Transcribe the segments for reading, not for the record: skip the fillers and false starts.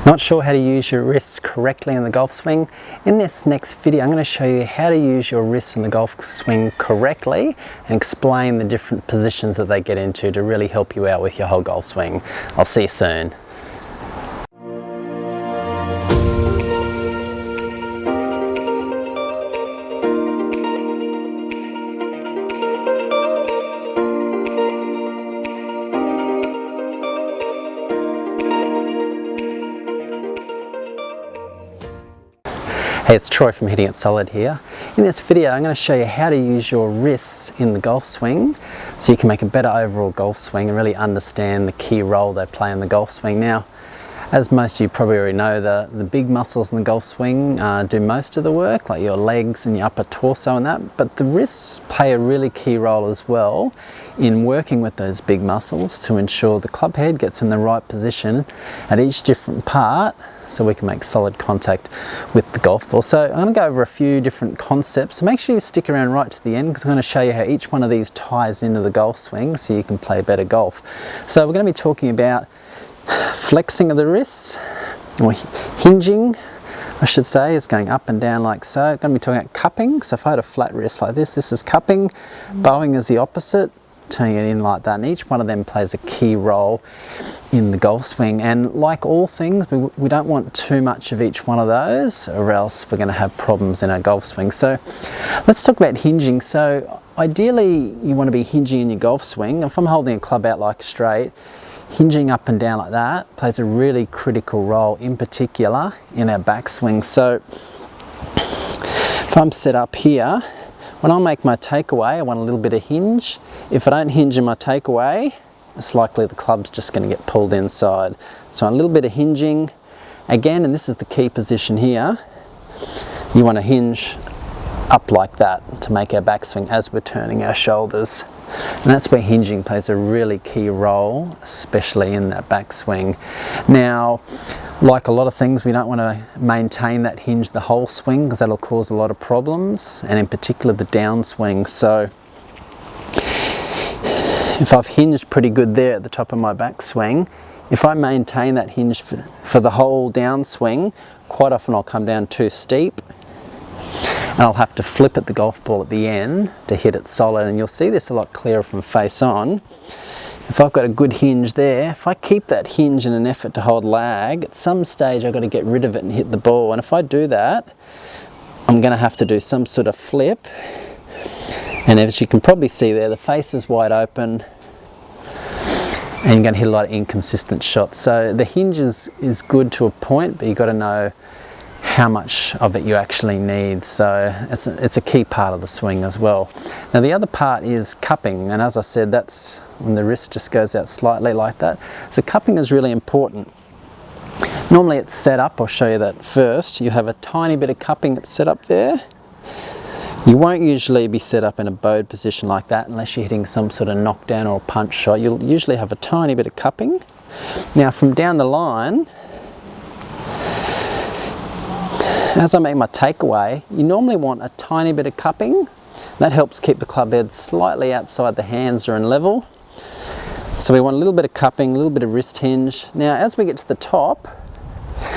Not sure how to use your wrists correctly in the golf swing? In this next video I'm going to show you how to use your wrists in the golf swing correctly and explain the different positions that they get into to really help you out with your whole golf swing. I'll see you soon. Hey, it's Troy from Hitting It Solid here. In this video I'm going to show you how to use your wrists in the golf swing so you can make a better overall golf swing and really understand the key role they play in the golf swing. Now, as most of you probably already know, the big muscles in the golf swing do most of the work, like your legs and your upper torso and that, but the wrists play a really key role as well in working with those big muscles to ensure the club head gets in the right position at each different part, so we can make solid contact with the golf ball. So I'm going to go over a few different concepts. So make sure you stick around right to the end because I'm going to show you how each one of these ties into the golf swing so you can play better golf. So we're going to be talking about flexing of the wrists, or hinging I should say, is going up and down like so. I'm going to be talking about cupping. So if I had a flat wrist like this is cupping. Bowing is the opposite, turning it in like that, and each one of them plays a key role in the golf swing. And like all things, we don't want too much of each one of those or else we're going to have problems in our golf swing. So let's talk about hinging. So ideally you want to be hinging in your golf swing. If I'm holding a club out like straight, hinging up and down like that plays a really critical role, in particular in our backswing. So if I'm set up here, when I make my takeaway, I want a little bit of hinge. If I don't hinge in my takeaway, it's likely the club's just going to get pulled inside. So a little bit of hinging. Again, and this is the key position here, you want to hinge up like that to make our backswing as we're turning our shoulders. And that's where hinging plays a really key role, especially in that backswing. Now, like a lot of things, we don't want to maintain that hinge the whole swing because that'll cause a lot of problems, and in particular the downswing. So if I've hinged pretty good there at the top of my backswing, if I maintain that hinge for the whole downswing, quite often I'll come down too steep and I'll have to flip at the golf ball at the end to hit it solid, and you'll see this a lot clearer from face on. If I've got a good hinge there, if I keep that hinge in an effort to hold lag, at some stage I've got to get rid of it and hit the ball, and if I do that, I'm going to have to do some sort of flip. And as you can probably see there, the face is wide open and you're going to hit a lot of inconsistent shots. So the hinge is good to a point, but you've got to know how much of it you actually need. So it's a key part of the swing as well. Now the other part is cupping, and as I said, that's when the wrist just goes out slightly like that. So cupping is really important. Normally it's set up, I'll show you that first. You have a tiny bit of cupping that's set up there. You won't usually be set up in a bowed position like that unless you're hitting some sort of knockdown or punch shot. You'll usually have a tiny bit of cupping. Now from down the line, as I make my takeaway, you normally want a tiny bit of cupping. That helps keep the club head slightly outside the hands or in level. So we want a little bit of cupping, a little bit of wrist hinge. Now as we get to the top,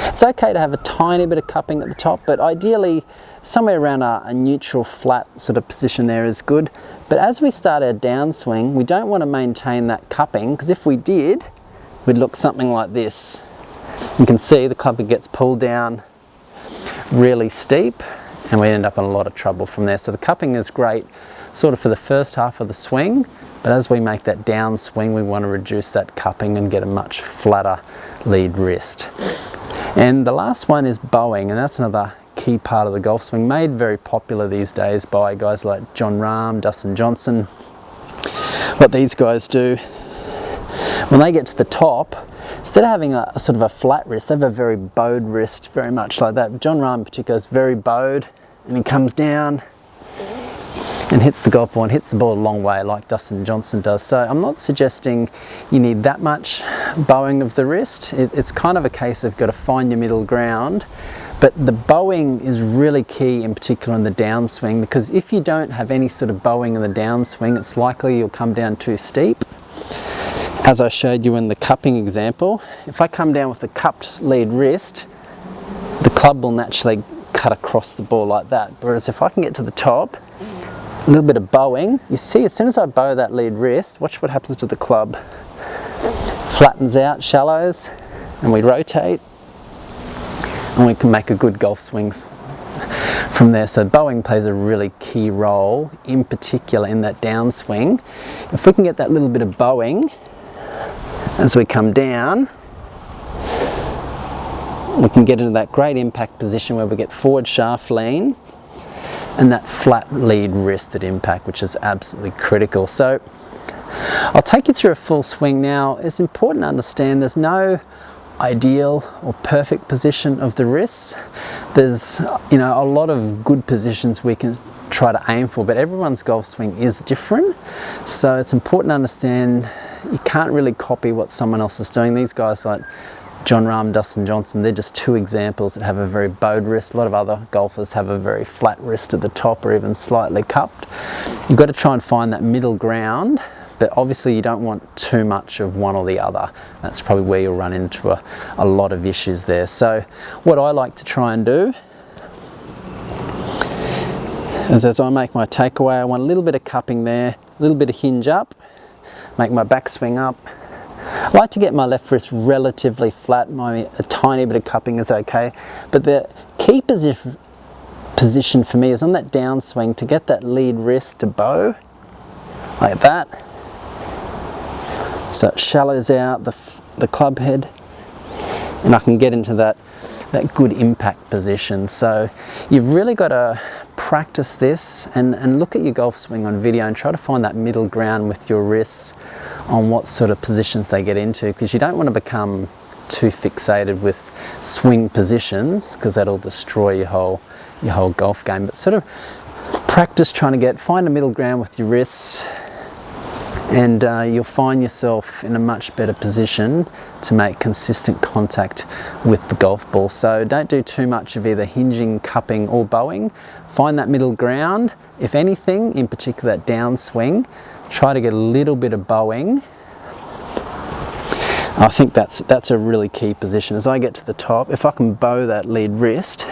it's okay to have a tiny bit of cupping at the top, but ideally somewhere around a neutral flat sort of position there is good. But as we start our downswing, we don't want to maintain that cupping, because if we did, we'd look something like this. You can see the club head gets pulled down really steep and we end up in a lot of trouble from there. So the cupping is great sort of for the first half of the swing, but as we make that downswing, we want to reduce that cupping and get a much flatter lead wrist. And the last one is bowing, and that's another key part of the golf swing, made very popular these days by guys like Jon Rahm, Dustin Johnson. What these guys do, when they get to the top, instead of having a sort of a flat wrist, they have a very bowed wrist, very much like that. Jon Rahm in particular is very bowed, and he comes down and hits the golf ball and hits the ball a long way like Dustin Johnson does. So I'm not suggesting you need that much bowing of the wrist. It's kind of a case of got to find your middle ground. But the bowing is really key, in particular in the downswing, because if you don't have any sort of bowing in the downswing, it's likely you'll come down too steep as I showed you in the cupping example, if I come down with the cupped lead wrist, the club will naturally cut across the ball like that. Whereas if I can get to the top, a little bit of bowing, you see as soon as I bow that lead wrist, watch what happens to the club. Flattens out, shallows, and we rotate, and we can make a good golf swing from there. So bowing plays a really key role, in particular in that downswing. If we can get that little bit of bowing as we come down, we can get into that great impact position where we get forward shaft lean and that flat lead wrist at impact, which is absolutely critical. So I'll take you through a full swing now. It's important to understand there's no ideal or perfect position of the wrists. There's a lot of good positions we can try to aim for, but everyone's golf swing is different. So it's important to understand you can't really copy what someone else is doing. These guys like John Rahm, Dustin Johnson, they're just two examples that have a very bowed wrist. A lot of other golfers have a very flat wrist at the top or even slightly cupped. You've got to try and find that middle ground, but obviously you don't want too much of one or the other. That's probably where you'll run into a lot of issues there. So what I like to try and do is, as I make my takeaway, I want a little bit of cupping there, a little bit of hinge up, make my backswing up. I like to get my left wrist relatively flat. A tiny bit of cupping is okay, but the key position for me is on that downswing to get that lead wrist to bow like that, so it shallows out the club head, and I can get into that good impact position. So you've really got to practice this and look at your golf swing on video and try to find that middle ground with your wrists on what sort of positions they get into, because you don't want to become too fixated with swing positions, because that'll destroy your whole golf game. But sort of practice trying to find a middle ground with your wrists, and you'll find yourself in a much better position to make consistent contact with the golf ball. So don't do too much of either hinging, cupping or bowing. Find that middle ground. If anything, in particular that downswing, try to get a little bit of bowing. I think that's a really key position. As I get to the top, if I can bow that lead wrist,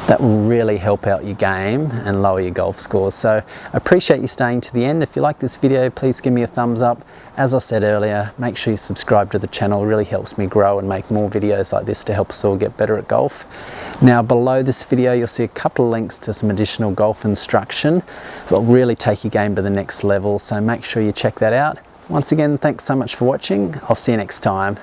that will really help out your game and lower your golf scores. So I appreciate you staying to the end. If you like this video, please give me a thumbs up. As I said earlier, make sure you subscribe to the channel. It really helps me grow and make more videos like this to help us all get better at golf. Now below this video, you'll see a couple of links to some additional golf instruction that will really take your game to the next level. So make sure you check that out. Once again, thanks so much for watching. I'll see you next time.